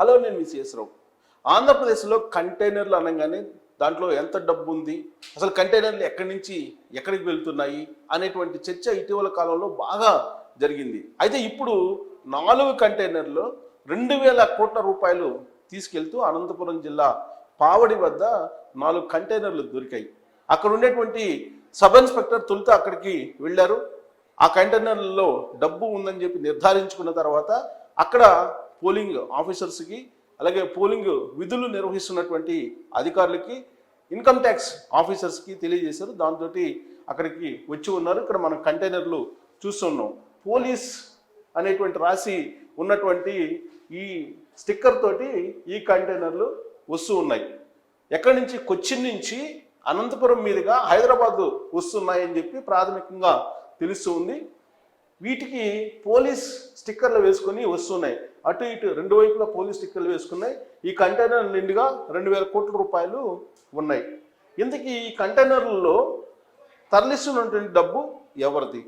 Hello, నేను మీ CS రావు. ఆంధ్రప్రదేశ్లో కంటైనర్లు అనగానే దాంట్లో ఎంత డబ్బు ఉంది, అసలు కంటైనర్లు ఎక్కడి నుంచి ఎక్కడికి వెళ్తున్నాయి అనేటువంటి చర్చ ఇటీవల కాలంలో బాగా జరిగింది. అయితే ఇప్పుడు 4 కంటైనర్లు 2000 కోట్ల రూపాయలు తీసుకెళ్తూ అనంతపురం జిల్లా పావడి వద్ద 4 కంటైనర్లు దొరికాయి. అక్కడ ఉండేటువంటి సబ్ ఇన్స్పెక్టర్ తొలుత అక్కడికి వెళ్ళారు. ఆ కంటైనర్లలో డబ్బు ఉందని చెప్పి నిర్ధారించుకున్న తర్వాత అక్కడ పోలింగ్ ఆఫీసర్స్కి, అలాగే పోలింగ్ విధులు నిర్వహిస్తున్నటువంటి అధికారులకి, ఇన్కమ్ ట్యాక్స్ ఆఫీసర్స్కి తెలియజేశారు. దాంతో అక్కడికి వచ్చి ఉన్నారు. ఇక్కడ మనం కంటైనర్లు చూస్తున్నాం. పోలీస్ అనేటువంటి రాసి ఉన్నటువంటి ఈ స్టిక్కర్ తోటి ఈ కంటైనర్లు వస్తూ ఉన్నాయి. ఎక్కడి నుంచి? కొచ్చిన్ నుంచి అనంతపురం మీదుగా హైదరాబాద్ వస్తున్నాయని చెప్పి ప్రాథమికంగా తెలుస్తూ ఉంది. వీటికి పోలీస్ స్టిక్కర్లు వేసుకొని వస్తున్నాయి. అటు ఇటు రెండు వైపులా పోలీస్ స్టిక్కర్లు వేసుకున్నాయి. ఈ కంటైనర్ నిండుగా 2000 కోట్ల రూపాయలు ఉన్నాయి. ఇంతకీ ఈ కంటైనర్లలో తరలిస్తున్నటువంటి డబ్బు ఎవరిది,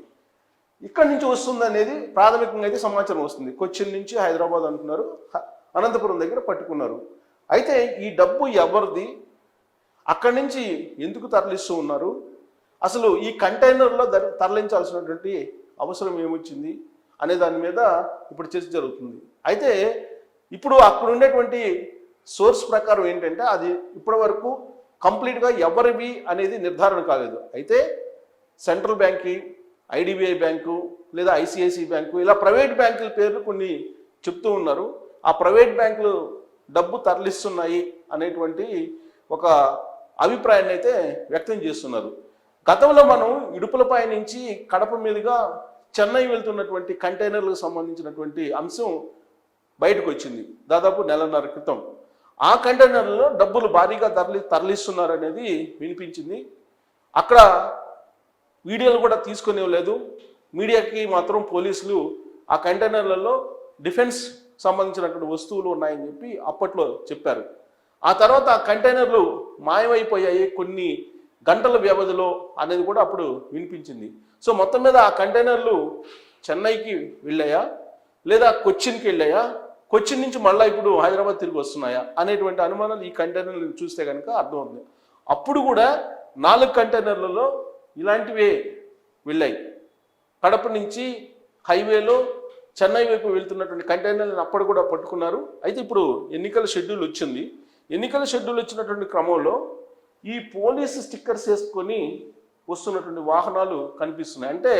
ఇక్కడి నుంచి వస్తుంది అనేది ప్రాథమికంగా అయితే సమాచారం వస్తుంది. కొచ్చిన్ నుంచి హైదరాబాద్ అంటున్నారు, అనంతపురం దగ్గర పట్టుకున్నారు. అయితే ఈ డబ్బు ఎవరిది, అక్కడి నుంచి ఎందుకు తరలిస్తూ ఉన్నారు, అసలు ఈ కంటైనర్లో తరలించాల్సినటువంటి అవసరం ఏమొచ్చింది అనే దాని మీద ఇప్పుడు చర్చ జరుగుతుంది. అయితే ఇప్పుడు అక్కడ ఉండేటువంటి సోర్స్ ప్రకారం ఏంటంటే అది ఇప్పటి వరకు కంప్లీట్గా ఎవరివి అనేది నిర్ధారణ కాలేదు. అయితే సెంట్రల్ బ్యాంక్, ఐడిబిఐ బ్యాంకు లేదా ఐసిఐసిఐ బ్యాంకు, ఇలా ప్రైవేట్ బ్యాంకుల పేర్లు కొన్ని చెప్తూ ఉన్నారు. ఆ ప్రైవేట్ బ్యాంకులు డబ్బు తరలిస్తున్నాయి అనేటువంటి ఒక అభిప్రాయాన్ని అయితే వ్యక్తం చేస్తున్నారు. గతంలో మనం ఇడుపులపై నుంచి కడప మీదుగా చెన్నై వెళ్తున్నటువంటి కంటైనర్లకు సంబంధించినటువంటి అంశం బయటకు వచ్చింది దాదాపు నెలన్నర క్రితం. ఆ కంటైనర్లలో డబ్బులు భారీగా తరలిస్తున్నారు అనేది వినిపించింది. అక్కడ వీడియోలు కూడా తీసుకునేలేదు. మీడియాకి మాత్రం పోలీసులు ఆ కంటైనర్లలో డిఫెన్స్ సంబంధించినటువంటి వస్తువులు ఉన్నాయని చెప్పి అప్పట్లో చెప్పారు. ఆ తర్వాత ఆ కంటైనర్లు మాయమైపోయాయి కొన్ని గంటల వ్యవధిలో అనేది కూడా అప్పుడు వినిపించింది. సో మొత్తం మీద ఆ కంటైనర్లు చెన్నైకి వెళ్ళాయా లేదా కొచ్చిన్కి వెళ్ళాయా, కొచ్చిన్ నుంచి మళ్ళీ ఇప్పుడు హైదరాబాద్ తిరిగి వస్తున్నాయా అనేటువంటి అనుమానాలు ఈ కంటైనర్లు చూస్తే కనుక అర్థమవుతుంది. అప్పుడు కూడా 4 కంటైనర్లలో ఇలాంటివే వెళ్ళాయి. కడప నుంచి హైవేలో చెన్నై వైపు వెళ్తున్నటువంటి కంటైనర్లను అప్పుడు కూడా పట్టుకున్నారు. అయితే ఇప్పుడు ఎన్నికల షెడ్యూల్ వచ్చింది. ఎన్నికల షెడ్యూల్ వచ్చినటువంటి క్రమంలో ఈ పోలీసు స్టిక్కర్స్ వేసుకొని వస్తున్నటువంటి వాహనాలు కనిపిస్తున్నాయి. అంటే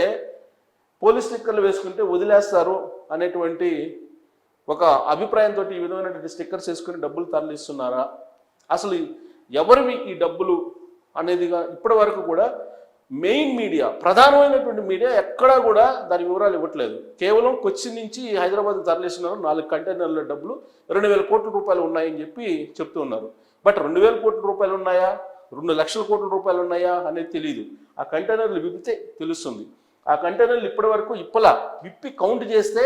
పోలీస్ స్టిక్కర్లు వేసుకుంటే వదిలేస్తారు అనేటువంటి ఒక అభిప్రాయంతో ఈ విధమైనటువంటి స్టిక్కర్స్ వేసుకుని డబ్బులు తరలిస్తున్నారా, అసలు ఎవరివి ఈ డబ్బులు అనేదిగా ఇప్పటి వరకు కూడా మెయిన్ మీడియా, ప్రధానమైనటువంటి మీడియా ఎక్కడా కూడా దాని వివరాలు ఇవ్వట్లేదు. కేవలం కొచ్చిన్ నుంచి హైదరాబాద్ తరలిస్తున్నారు. 4 కంటైనర్ల డబ్బులు 2000 కోట్ల రూపాయలు ఉన్నాయని చెప్పి చెప్తూ ఉన్నారు. బట్ 2000 కోట్ల రూపాయలు ఉన్నాయా, 2 లక్షల కోట్ల రూపాయలు ఉన్నాయా అనేది తెలియదు. ఆ కంటైనర్లు విప్పితే తెలుస్తుంది. ఆ కంటైనర్లు ఇప్పటి వరకు విప్పి కౌంట్ చేస్తే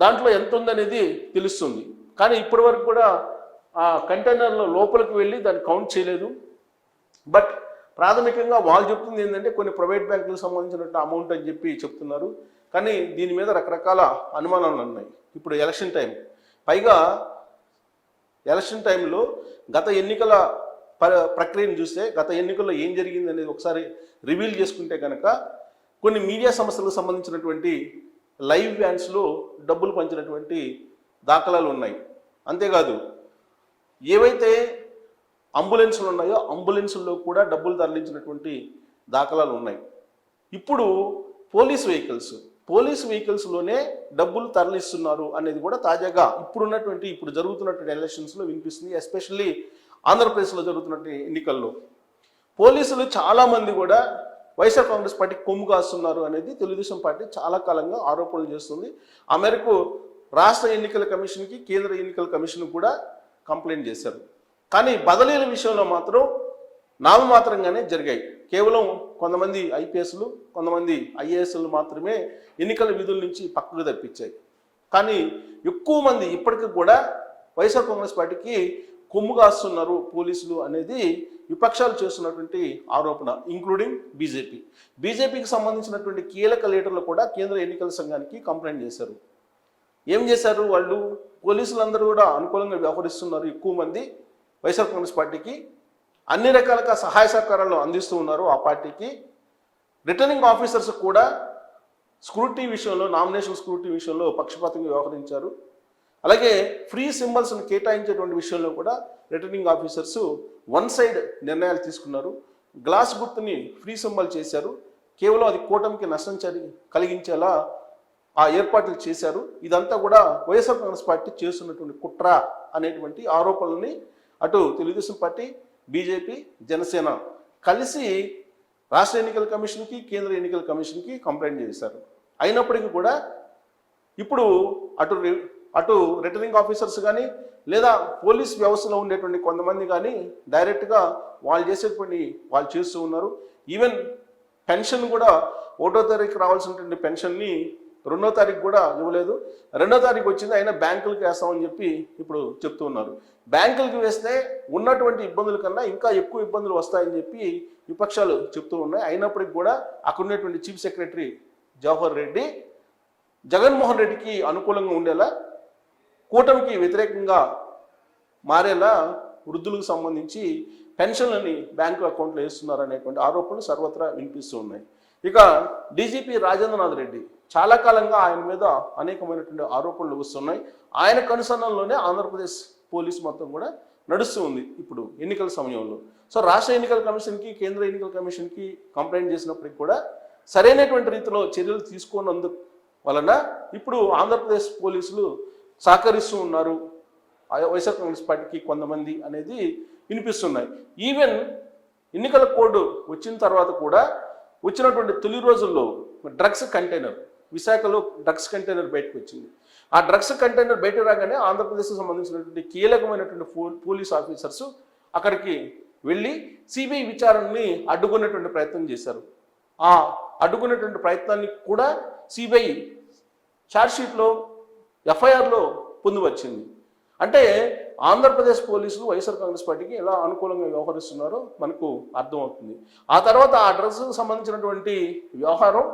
దాంట్లో ఎంత ఉందనేది తెలుస్తుంది. కానీ ఇప్పటి వరకు కూడా ఆ కంటైనర్ల లోపలికి వెళ్ళి దాన్ని కౌంట్ చేయలేదు. బట్ ప్రాథమికంగా వాళ్ళు చెప్తుంది ఏంటంటే కొన్ని ప్రైవేట్ బ్యాంకులకు సంబంధించినట్టు అమౌంట్ అని చెప్పి చెప్తున్నారు. కానీ దీని మీద రకరకాల అనుమానాలు ఉన్నాయి. ఇప్పుడు ఎలక్షన్ టైం, పైగా ఎలక్షన్ టైంలో గత ఎన్నికల ప్రక్రియను చూస్తే గత ఎన్నికల్లో ఏం జరిగింది అనేది ఒకసారి రివీల్ చేసుకుంటే కనుక కొన్ని మీడియా సంస్థలకు సంబంధించినటువంటి లైవ్ వ్యాన్స్లో డబ్బులు పంచినటువంటి దాఖలాలు ఉన్నాయి. అంతేకాదు ఏవైతే అంబులెన్సులు ఉన్నాయో అంబులెన్సుల్లో కూడా డబ్బులు తరలించినటువంటి దాఖలాలు ఉన్నాయి. ఇప్పుడు పోలీస్ వెహికల్స్లోనే డబ్బులు తరలిస్తున్నారు అనేది కూడా తాజాగా ఇప్పుడు జరుగుతున్నటువంటి ఎలక్షన్స్లో వినిపిస్తుంది. ఎస్పెషల్లీ ఆంధ్రప్రదేశ్లో జరుగుతున్నటువంటి ఎన్నికల్లో పోలీసులు చాలామంది కూడా వైఎస్ఆర్ కాంగ్రెస్ పార్టీకి కొమ్ము కాస్తున్నారు అనేది తెలుగుదేశం పార్టీ చాలా కాలంగా ఆరోపణలు చేస్తుంది. ఆ మేరకు రాష్ట్ర ఎన్నికల కమిషన్కి, కేంద్ర ఎన్నికల కమిషన్ కూడా కంప్లైంట్ చేశారు. కానీ బదిలీల విషయంలో మాత్రం నామమాత్రంగానే జరిగాయి. కేవలం కొంతమంది ఐపీఎస్లు, కొంతమంది ఐఏఎస్లు మాత్రమే ఎన్నికల విధుల నుంచి పక్కకు తప్పించాయి. కానీ ఎక్కువ మంది ఇప్పటికీ కూడా వైఎస్ఆర్ కాంగ్రెస్ పార్టీకి కొమ్ము కాస్తున్నారు పోలీసులు అనేది విపక్షాలు చేస్తున్నటువంటి ఆరోపణ, ఇంక్లూడింగ్ బీజేపీకి సంబంధించినటువంటి కీలక లీడర్లు కూడా కేంద్ర ఎన్నికల సంఘానికి కంప్లైంట్ చేశారు. ఏం చేశారు వాళ్ళు? పోలీసులందరూ కూడా అనుకూలంగా వ్యవహరిస్తున్నారు. ఎక్కువ మంది వైఎస్ఆర్ కాంగ్రెస్ పార్టీకి అన్ని రకాలుగా సహాయ సహకారాలు అందిస్తూ ఉన్నారు. ఆ పార్టీకి రిటర్నింగ్ ఆఫీసర్స్ కూడా స్క్రూటినీ విషయంలో, నామినేషన్ స్క్రూటినీ విషయంలో పక్షపాతంగా వ్యవహరించారు. అలాగే ఫ్రీ సింబల్స్ని కేటాయించేటువంటి విషయంలో కూడా రిటర్నింగ్ ఆఫీసర్స్ వన్ సైడ్ నిర్ణయాలు తీసుకున్నారు. గ్లాస్ గుర్తుని ఫ్రీ సింబల్ చేశారు. కేవలం అది కూటమికి నష్టం కలిగించేలా ఆ ఏర్పాట్లు చేశారు. ఇదంతా కూడా వైఎస్ఆర్ కాంగ్రెస్ పార్టీ చేస్తున్నటువంటి కుట్ర అనేటువంటి ఆరోపణలని అటు తెలుగుదేశం పార్టీ, బీజేపీ, జనసేన కలిసి రాష్ట్ర ఎన్నికల కమిషన్కి, కేంద్ర ఎన్నికల కమిషన్కి కంప్లైంట్ చేశారు. అయినప్పటికీ కూడా ఇప్పుడు అటు రిటర్నింగ్ ఆఫీసర్స్ కానీ లేదా పోలీస్ వ్యవస్థలో ఉండేటువంటి కొంతమంది కానీ డైరెక్ట్గా వాళ్ళు చేసేటువంటి వాళ్ళు చేస్తూ ఉన్నారు. ఈవెన్ పెన్షన్ కూడా 1వ తారీఖు రావాల్సినటువంటి పెన్షన్ని 2వ తారీఖు కూడా ఇవ్వలేదు. 2వ తారీఖు వచ్చింది, అయినా బ్యాంకులకు వేస్తామని చెప్పి ఇప్పుడు చెప్తూ ఉన్నారు. బ్యాంకులకు వేస్తే ఉన్నటువంటి ఇబ్బందుల కన్నా ఇంకా ఎక్కువ ఇబ్బందులు వస్తాయని చెప్పి విపక్షాలు చెప్తూ ఉన్నాయి. అయినప్పటికీ కూడా అక్కడ ఉన్నటువంటి చీఫ్ సెక్రటరీ జవహర్ రెడ్డి జగన్మోహన్ రెడ్డికి అనుకూలంగా ఉండేలా, కూటమికి వ్యతిరేకంగా మారేలా వృద్ధులకు సంబంధించి పెన్షన్లని బ్యాంకు అకౌంట్లో వేస్తున్నారు అనేటువంటి ఆరోపణలు సర్వత్రా వినిపిస్తూ ఉన్నాయి. ఇక డీజీపీ రాజేంద్రనాథ్ రెడ్డి చాలా కాలంగా ఆయన మీద అనేకమైనటువంటి ఆరోపణలు వస్తున్నాయి. ఆయన కనుసన్నల్లోనే ఆంధ్రప్రదేశ్ పోలీసు మొత్తం కూడా నడుస్తూ ఉంది ఇప్పుడు ఎన్నికల సమయంలో. సో రాష్ట్ర ఎన్నికల కమిషన్కి, కేంద్ర ఎన్నికల కమిషన్కి కంప్లైంట్ చేసినప్పటికీ కూడా సరైనటువంటి రీతిలో చర్యలు తీసుకున్నందుకు వలన ఇప్పుడు ఆంధ్రప్రదేశ్ పోలీసులు సహకరిస్తూ ఉన్నారు వైఎస్ఆర్ కాంగ్రెస్ పార్టీకి కొంతమంది అనేది వినిపిస్తున్నాయి. ఈవెన్ ఎన్నికల కోడ్ వచ్చిన తర్వాత కూడా వచ్చినటువంటి తొలి రోజుల్లో డ్రగ్స్ కంటైనర్, విశాఖలో డ్రగ్స్ కంటైనర్ బయటకు వచ్చింది. ఆ డ్రగ్స్ కంటైనర్ బయట రాగానే ఆంధ్రప్రదేశ్కి సంబంధించినటువంటి కీలకమైనటువంటి పోలీస్ ఆఫీసర్స్ అక్కడికి వెళ్ళి సిబిఐ విచారణని అడ్డుకునేటువంటి ప్రయత్నం చేశారు. ఆ అడ్డుకునేటువంటి ప్రయత్నాన్ని కూడా సిబిఐ ఛార్జ్షీట్లో, ఎఫ్ఐఆర్లో పొందువచ్చింది. అంటే ఆంధ్రప్రదేశ్ పోలీసులు వైఎస్ఆర్ కాంగ్రెస్ పార్టీకి ఎలా అనుకూలంగా వ్యవహరిస్తున్నారో మనకు అర్థమవుతుంది. ఆ తర్వాత ఆ డ్రగ్స్కు సంబంధించినటువంటి వ్యవహారం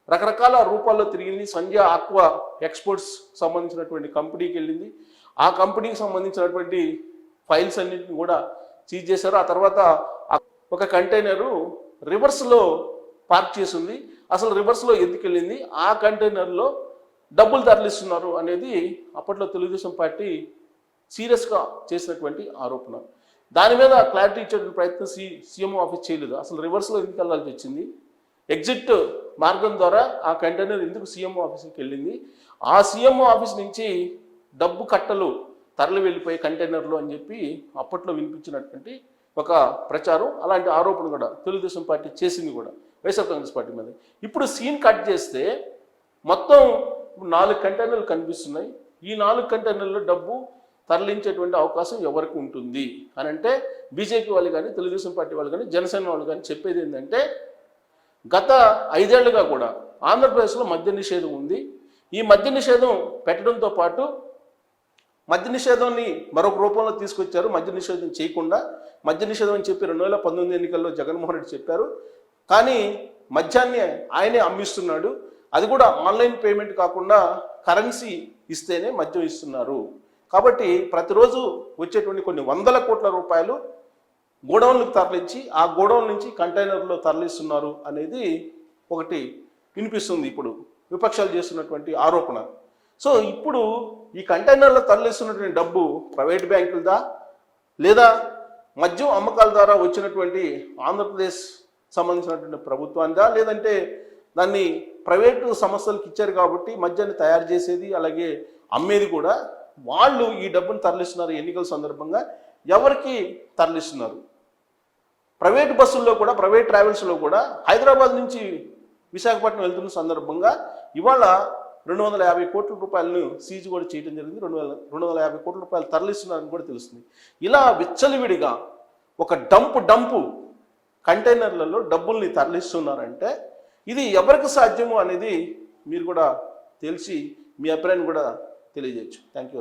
రకరకాల రూపాల్లో తిరిగింది. సంజయ్ ఆక్వా ఎక్స్పోర్ట్స్ సంబంధించినటువంటి కంపెనీకి వెళ్ళింది. ఆ కంపెనీకి సంబంధించినటువంటి ఫైల్స్ అన్నింటిని కూడా సీజ్ చేశారు. ఆ తర్వాత ఒక కంటైనరు రివర్స్లో పార్క్ చేసింది. అసలు రివర్స్లో ఎందుకు వెళ్ళింది, ఆ కంటైనర్లో డబ్బులు తరలిస్తున్నారు అనేది అప్పట్లో తెలుగుదేశం పార్టీ సీరియస్గా చేసినటువంటి ఆరోపణ. దాని మీద క్లారిటీ ఇచ్చేటువంటి ప్రయత్నం సీఎంఓ ఆఫీస్ చేయలేదు. అసలు రివర్స్లో ఎందుకు వెళ్ళాల్సి వచ్చింది, ఎగ్జిట్ మార్గం ద్వారా ఆ కంటైనర్ ఎందుకు సీఎంఓ ఆఫీస్కి వెళ్ళింది, ఆ సీఎంఓ ఆఫీస్ నుంచి డబ్బు కట్టలు తరలి వెళ్ళిపోయే కంటైనర్లు అని చెప్పి అప్పట్లో వినిపించినటువంటి ఒక ప్రచారం, అలాంటి ఆరోపణ కూడా తెలుగుదేశం పార్టీ చేసింది కూడా వైఎస్ఆర్ కాంగ్రెస్ పార్టీ మీద. ఇప్పుడు సీన్ కట్ చేస్తే మొత్తం 4 కంటైనర్లు కనిపిస్తున్నాయి. ఈ 4 కంటైనర్లో డబ్బు తరలించేటువంటి అవకాశం ఎవరికి ఉంటుంది అని అంటే బీజేపీ వాళ్ళు కానీ, తెలుగుదేశం పార్టీ వాళ్ళు కానీ, జనసేన వాళ్ళు కానీ చెప్పేది ఏంటంటే గత 5 ఏళ్లుగా కూడా ఆంధ్రప్రదేశ్లో మద్య నిషేధం ఉంది. ఈ మద్య నిషేధం పెట్టడంతో పాటు మద్య నిషేధాన్ని మరొక రూపంలో తీసుకొచ్చారు. మద్య నిషేధం చేయకుండా మద్య నిషేధం అని చెప్పి 2019 ఎన్నికల్లో జగన్మోహన్ రెడ్డి చెప్పారు. కానీ మద్యాన్ని ఆయనే అమ్మిస్తున్నాడు. అది కూడా ఆన్లైన్ పేమెంట్ కాకుండా కరెన్సీ ఇస్తేనే మద్యం ఇస్తున్నారు. కాబట్టి ప్రతిరోజు వచ్చేటువంటి కొన్ని వందల కోట్ల రూపాయలు గోడౌన్లకు తరలించి ఆ గోడౌన్ నుంచి కంటైనర్లో తరలిస్తున్నారు అనేది ఒకటి వినిపిస్తుంది ఇప్పుడు విపక్షాలు చేస్తున్నటువంటి ఆరోపణ. సో ఇప్పుడు ఈ కంటైనర్లో తరలిస్తున్నటువంటి డబ్బు ప్రైవేట్ బ్యాంకులదా లేదా మద్యం అమ్మకాల ద్వారా వచ్చినటువంటి ఆంధ్రప్రదేశ్ సంబంధించినటువంటి ప్రభుత్వానిదా, లేదంటే దాన్ని ప్రైవేటు సంస్థలకు ఇచ్చారు కాబట్టి మద్యాన్ని తయారు చేసేది అలాగే అమ్మేది కూడా వాళ్ళు ఈ డబ్బును తరలిస్తున్నారు. ఎన్నికల సందర్భంగా ఎవరికి తరలిస్తున్నారు? ప్రైవేట్ బస్సుల్లో కూడా, ప్రైవేట్ ట్రావెల్స్లో కూడా హైదరాబాద్ నుంచి విశాఖపట్నం వెళ్తున్న సందర్భంగా ఇవాళ 250 కోట్ల రూపాయలను సీజ్ కూడా చేయడం జరిగింది. 250 కోట్ల రూపాయలు తరలిస్తున్నారని కూడా తెలుస్తుంది. ఇలా విచ్చలవిడిగా ఒక డంపు కంటైనర్లలో డబ్బుల్ని తరలిస్తున్నారంటే ఇది ఎవరికి సాధ్యము అనేది మీరు కూడా తెలిసి మీ అభిప్రాయాన్ని కూడా తెలియజేయచ్చు. Thank you.